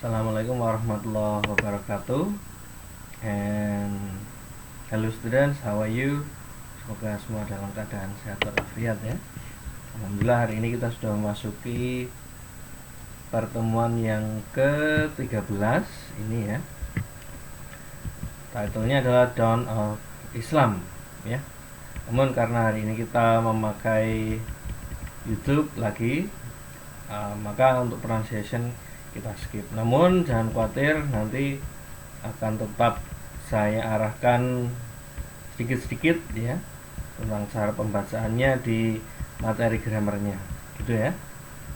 Assalamualaikum warahmatullahi wabarakatuh. And hello students, how are you? Semoga semua dalam keadaan sehat walafiat ya. Alhamdulillah hari ini kita sudah memasuki pertemuan yang ke-13 ini ya. Title-nya adalah Dawn of Islam ya. Namun karena hari ini kita memakai YouTube lagi, maka untuk pronunciation kita skip. Namun jangan khawatir, nanti akan tetap saya arahkan sedikit-sedikit ya tentang cara pembacaannya di materi grammarnya gitu ya.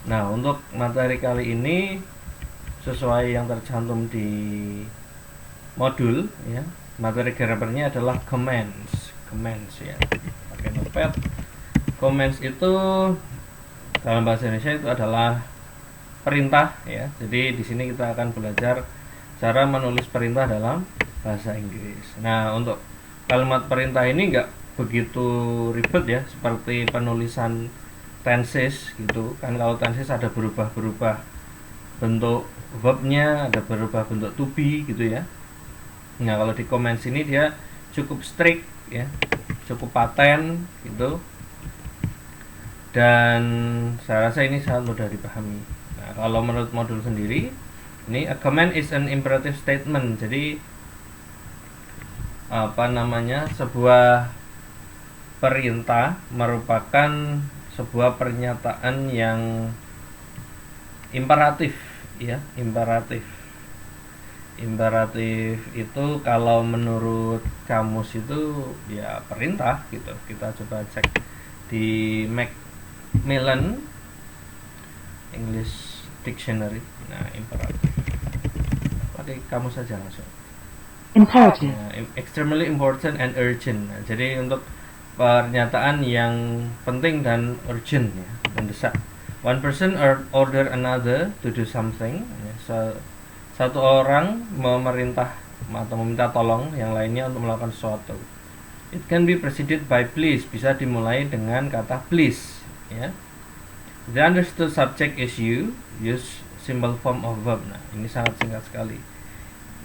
Nah, untuk materi kali ini sesuai yang tercantum di modul ya, materi grammarnya adalah commands ya, pakai notepad. Commands itu dalam bahasa Indonesia itu adalah perintah ya. Jadi di sini kita akan belajar cara menulis perintah dalam bahasa Inggris. Nah, untuk kalimat perintah ini nggak begitu ribet ya, seperti penulisan tenses gitu kan. Kalau tenses ada berubah-berubah bentuk verbnya, ada berubah bentuk to be gitu ya. Nah, kalau di commands ini dia cukup strict ya, cukup paten gitu, dan saya rasa ini sangat mudah dipahami. Nah, kalau menurut modul sendiri, ini a command is an imperative statement. Jadi sebuah perintah merupakan sebuah pernyataan yang imperatif ya, imperatif. Imperatif itu kalau menurut kamus itu ya perintah gitu. Kita coba cek di Macmillan English Dictionary. Nah, imperatif pakai kamus saja langsung. Imperative. Extremely important and urgent. Nah, jadi untuk pernyataan yang penting dan urgent ya, mendesak. One person order another to do something. Satu orang memerintah atau meminta tolong yang lainnya untuk melakukan sesuatu. It can be preceded by please. Bisa dimulai dengan kata please ya. The understood subject is you. Use simple form of verb. Nah, ini sangat singkat sekali.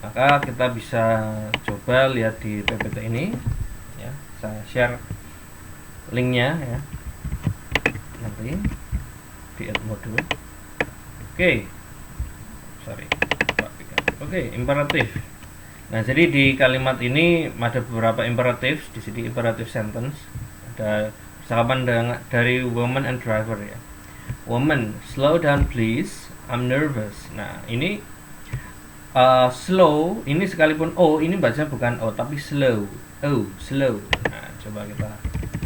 Maka kita bisa coba lihat di PPT ini ya. Saya share linknya ya nanti di modul. Imperatif. Nah, jadi di kalimat ini ada beberapa imperatif. Di sini imperative sentence. Ada percakapan dari woman and driver ya. Woman, slow down please, I'm nervous. Nah, ini slow, ini sekalipun O, ini bacanya bukan O tapi slow. Slow. Nah, coba kita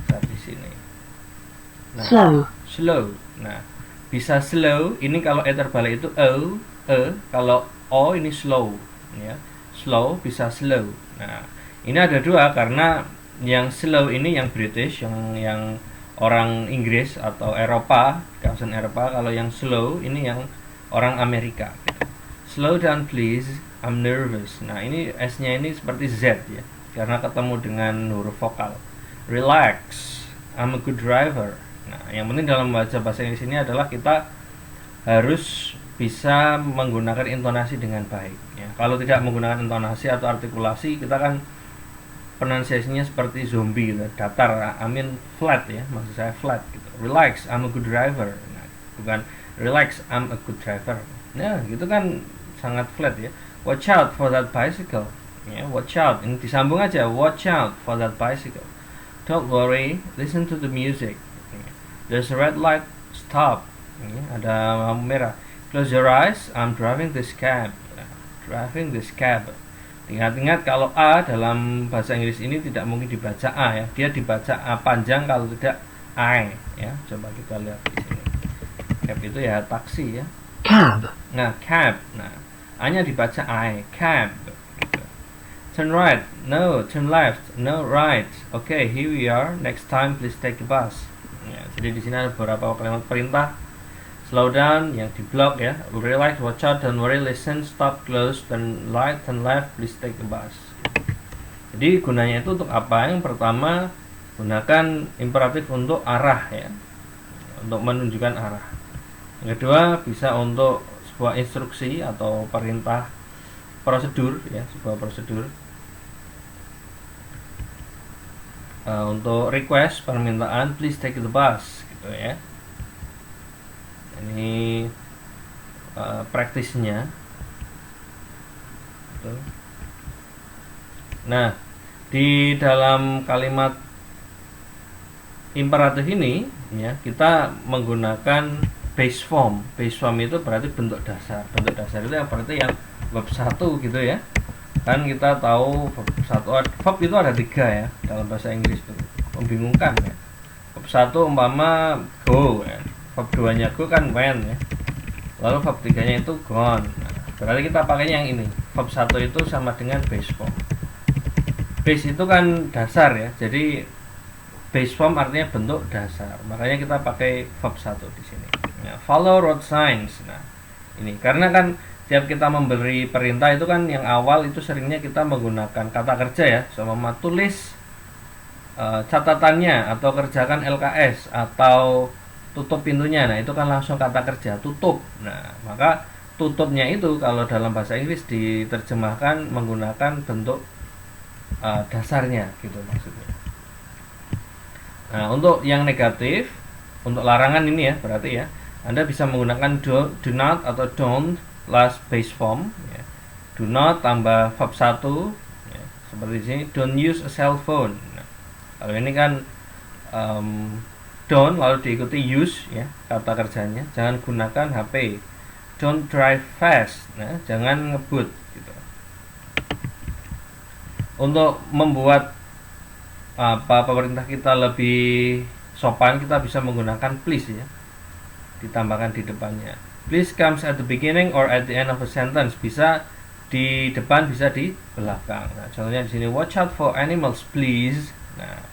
lihat di sini. Nah, slow. Nah, bisa slow, ini kalau E terbalik itu O, kalau O ini slow ya. Slow bisa slow. Nah, ini ada dua karena yang slow ini yang British, yang orang Inggris atau Eropa, kawasan Eropa. Kalau yang slow ini yang orang Amerika gitu. Slow down please, I'm nervous. Nah, ini S-nya ini seperti Z ya, karena ketemu dengan huruf vokal. Relax, I'm a good driver. Nah, yang penting dalam membaca bahasa Inggris ini adalah kita harus bisa menggunakan intonasi dengan baik ya. Kalau tidak menggunakan intonasi atau artikulasi, kita kan pronunciasinya seperti zombie gitu, datar, flat ya, maksud saya flat gitu. Relax, I'm a good driver. Nah, bukan relax, I'm a good driver. Nah, gitu kan sangat flat ya. Watch out for that bicycle. Ya, watch out. Ini disambung aja. Watch out for that bicycle. Don't worry, listen to the music. There's a red light, stop. Ya, ada lampu merah. Close your eyes, I'm driving this cab. Driving this cab. Ingat-ingat kalau A dalam bahasa Inggris ini tidak mungkin dibaca A ya. Dia dibaca A panjang, kalau tidak I ya. Coba kita lihat di sini. Cab itu ya taksi ya. Cab. Nah, cab. Nah, A-nya dibaca I, cab gitu. Turn right. No, turn left. No, right. Okay, here we are. Next time please take the bus. Ya, jadi di sini ada beberapa kalimat perintah. Slow down yang di blok ya. Relax, watch out, don't worry, listen, stop, close, turn right, turn left, please take the bus. Jadi gunanya itu untuk apa? Yang pertama, gunakan imperatif untuk arah ya, untuk menunjukkan arah. Yang kedua, bisa untuk sebuah instruksi atau perintah prosedur ya, sebuah prosedur untuk request permintaan please take the bus gitu ya. Ini praktisnya. Nah, di dalam kalimat imperatif ini ya, kita menggunakan base form. Base form itu berarti bentuk dasar. Bentuk dasar itu berarti yang verb 1 gitu ya. Kan kita tahu verb itu ada 3 ya dalam bahasa Inggris itu. Membingungkan ya. Verb 1 umpama go ya. Verb 2 nya go kan went ya. Lalu verb 3 nya itu gone. Nah, berarti kita pakainya yang ini. Verb 1 itu sama dengan base form. Base itu kan dasar ya. Jadi base form artinya bentuk dasar. Makanya kita pakai verb 1 di sini. Nah, follow road signs. Nah, ini karena kan setiap kita memberi perintah itu kan yang awal itu seringnya kita menggunakan kata kerja ya, sama tulis catatannya atau kerjakan LKS atau tutup pintunya. Nah, itu kan langsung kata kerja tutup. Nah, maka tutupnya itu kalau dalam bahasa Inggris diterjemahkan menggunakan bentuk dasarnya gitu maksudnya. Nah, untuk yang negatif, untuk larangan ini ya, berarti ya Anda bisa menggunakan do not atau don't plus base form ya. Do not tambah verb 1 ya. Seperti di sini, don't use a cell phone. Nah, kalau ini kan don't lalu diikuti use ya, kata kerjanya, jangan gunakan HP. Don't drive fast. Nah, jangan ngebut gitu. Untuk membuat perintah kita lebih sopan, kita bisa menggunakan please ya, ditambahkan di depannya. Please comes at the beginning or at the end of a sentence. Bisa di depan, bisa di belakang. Nah, contohnya di sini, watch out for animals please. Nah,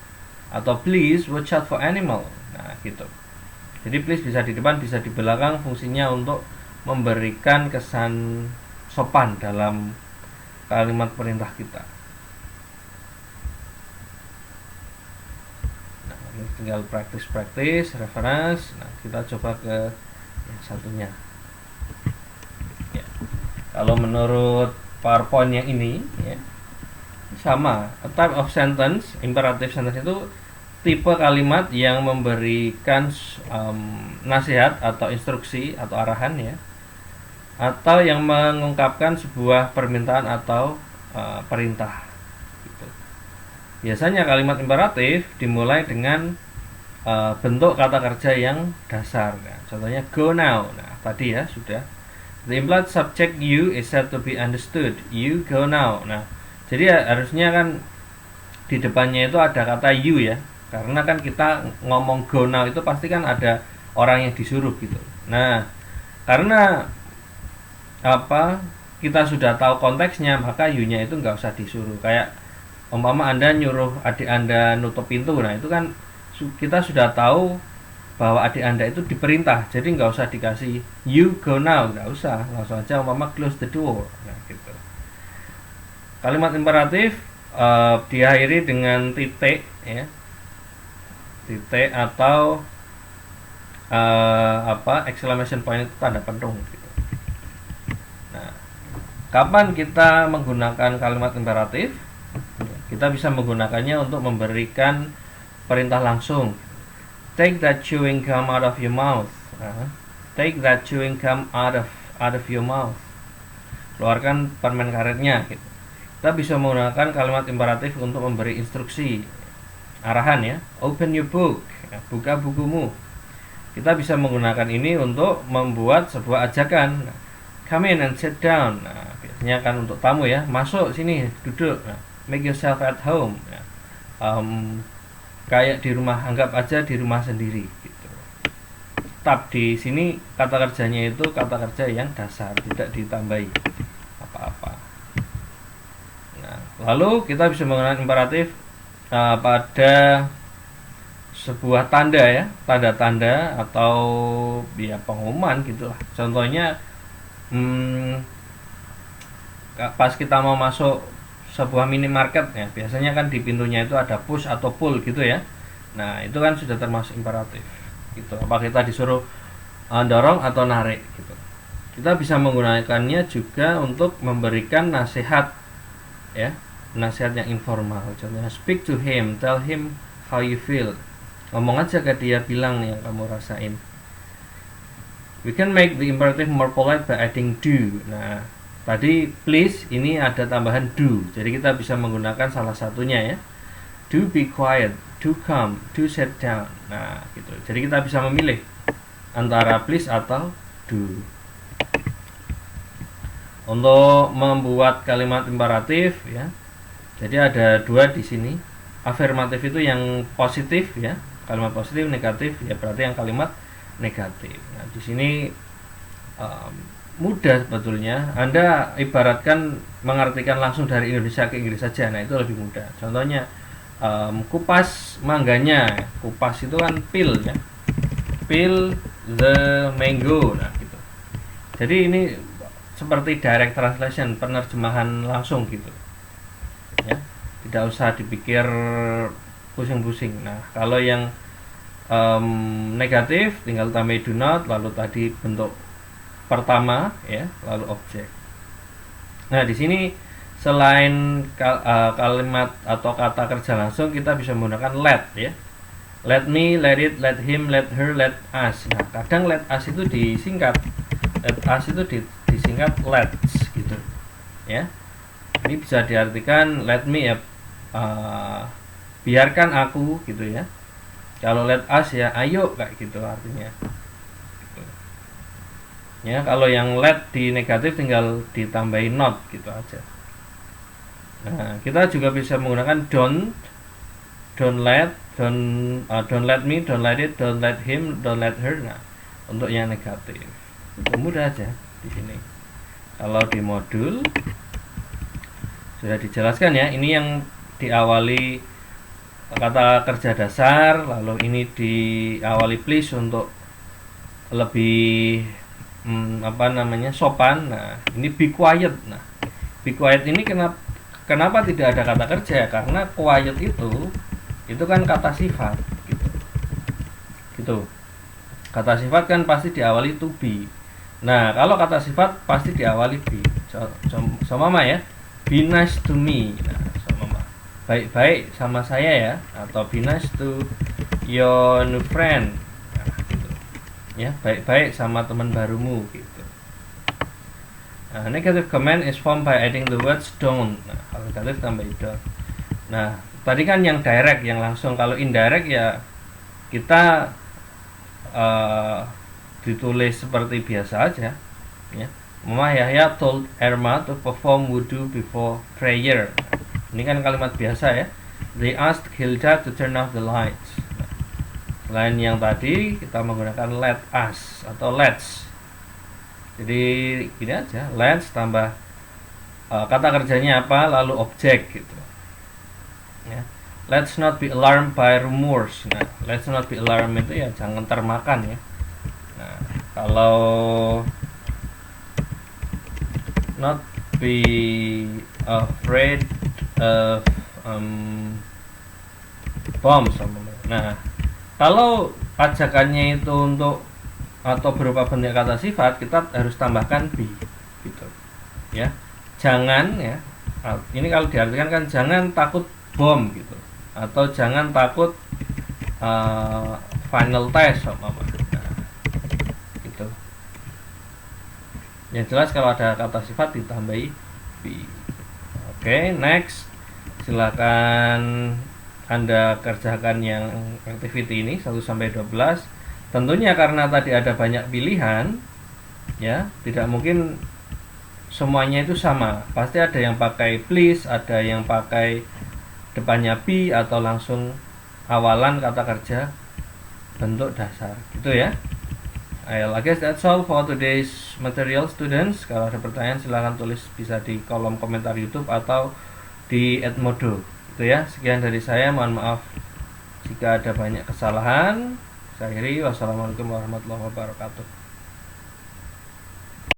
atau please watch out for animal. Nah, gitu. Jadi please bisa di depan, bisa di belakang. Fungsinya untuk memberikan kesan sopan dalam kalimat perintah kita. Nah, ini tinggal praktis reference. Nah, kita coba ke yang satunya ya. Kalau menurut PowerPoint yang ini ya, sama. A type of sentence, imperative sentence itu tipe kalimat yang memberikan nasihat atau instruksi atau arahan ya, atau yang mengungkapkan sebuah permintaan atau perintah gitu. Biasanya kalimat imperatif dimulai dengan bentuk kata kerja yang dasar. Nah, contohnya go now. Nah, tadi ya sudah. The implied subject you is said to be understood. You go now. Nah, jadi harusnya kan di depannya itu ada kata you ya. Karena kan kita ngomong go now itu pasti kan ada orang yang disuruh gitu. Nah, karena kita sudah tahu konteksnya, maka you-nya itu nggak usah disuruh. Kayak umpama Anda nyuruh adik Anda nutup pintu. Nah, itu kan kita sudah tahu bahwa adik Anda itu diperintah, jadi nggak usah dikasih you go now, nggak usah, langsung aja umpama close the door. Nah, gitu. Kalimat imperatif diakhiri dengan titik ya, titik atau exclamation point, itu tanda penuh gitu. Nah, kapan kita menggunakan kalimat imperatif? Kita bisa menggunakannya untuk memberikan perintah langsung. Take that chewing gum out of your mouth. Take that chewing gum out of your mouth. Keluarkan permen karetnya gitu. Kita bisa menggunakan kalimat imperatif untuk memberi instruksi, arahan ya. Open your book. Buka bukumu. Kita bisa menggunakan ini untuk membuat sebuah ajakan. Come in and sit down. Nah, biasanya kan untuk tamu ya. Masuk sini, duduk. Nah, make yourself at home. Nah, kayak di rumah, anggap aja di rumah sendiri gitu. Tab di sini kata kerjanya itu kata kerja yang dasar, tidak ditambahi apa-apa. Nah, lalu kita bisa menggunakan imperatif pada sebuah tanda ya, tanda-tanda atau ya pengumuman gitulah. Contohnya pas kita mau masuk sebuah minimarket ya, biasanya kan di pintunya itu ada push atau pull gitu ya. Nah, itu kan sudah termasuk imperatif gitu. Apa kita disuruh dorong atau narik gitu. Kita bisa menggunakannya juga untuk memberikan nasihat, ya, nasihat yang informal. Contohnya speak to him, tell him how you feel. Ngomong aja ke dia, bilang nih yang kamu rasain. We can make the imperative more polite by adding do. Nah, tadi please ini ada tambahan do. Jadi kita bisa menggunakan salah satunya, ya. Do be quiet, do come, do sit down. Nah, gitu. Jadi kita bisa memilih antara please atau do. Untuk membuat kalimat imperatif, ya. Jadi ada dua di sini. Afirmatif itu yang positif, ya. Kalimat positif, negatif, ya berarti yang kalimat negatif. Nah, di sini mudah sebetulnya. Anda ibaratkan mengartikan langsung dari Indonesia ke Inggris saja. Nah, itu lebih mudah. Contohnya kupas mangganya. Kupas itu kan peel, ya. Peel the mango. Nah, gitu. Jadi ini seperti direct translation, penerjemahan langsung gitu, ya, tidak usah dipikir pusing-pusing. Nah, kalau yang negatif tinggal tambah do not, lalu tadi bentuk pertama, ya, lalu objek. Nah, di sini selain kalimat atau kata kerja langsung, kita bisa menggunakan let, ya. Let me, let it, let him, let her, let us. Nah, kadang let us itu disingkat, let us itu disingkat let's, gitu, ya. Ini bisa diartikan let me, ya, biarkan aku, gitu, ya. Kalau let us, ya ayo, kayak gitu artinya, gitu. Ya, kalau yang let di negatif tinggal ditambahin not, gitu aja. Nah, kita juga bisa menggunakan don't let, don't let me, don't let it, don't let him, don't let her. Nah, untuk yang negatif itu mudah aja di sini. Kalau di modul sudah dijelaskan, ya. Ini yang diawali kata kerja dasar, lalu ini diawali please untuk lebih sopan. Nah, ini be quiet. Nah, be quiet ini kenapa tidak ada kata kerja? Karena quiet itu kan kata sifat, gitu. Kata sifat kan pasti diawali to be. Nah, kalau kata sifat pasti diawali be. Mama, ya, be nice to me. Nah, mama, baik-baik sama saya, ya, atau be nice to your new friend. Nah, gitu, ya, baik-baik sama teman barumu, gitu. Nah, negative comment is formed by adding the words don't. Nah, kalau negatif tambah don't. Nah, tadi kan yang direct, yang langsung. Kalau indirect, ya kita ditulis seperti biasa aja, ya. Mama Yahya told Erma to perform wudu before prayer. Ini kan kalimat biasa, ya. They asked Hilda to turn off the lights. Nah, selain yang tadi, kita menggunakan let us atau let's. Jadi gini aja, let's tambah kata kerjanya apa, lalu objek, gitu, ya. Let's not be alarmed by rumors. Nah, let's not be alarmed itu, ya, jangan termakan, ya. Nah, kalau not be afraid of bombs. Nah, kalau ajakannya itu untuk atau berupa bentuk kata sifat, kita harus tambahkan be, gitu, ya. Jangan, ya, ini kalau diartikan kan jangan takut bom, gitu, atau jangan takut final test, nah, gitu. Yang jelas kalau ada kata sifat ditambahi be. Oke, next. Silakan Anda kerjakan yang activity ini 1 sampai 12. Tentunya karena tadi ada banyak pilihan, ya, tidak mungkin semuanya itu sama. Pasti ada yang pakai please, ada yang pakai depannya be, atau langsung awalan kata kerja bentuk dasar, gitu, ya. I guess that's all for today's material, students. Kalau ada pertanyaan silahkan tulis, bisa di kolom komentar YouTube atau di Edmodo, gitu, ya. Sekian dari saya, mohon maaf jika ada banyak kesalahan. Saya akhiri, wassalamualaikum warahmatullahi wabarakatuh.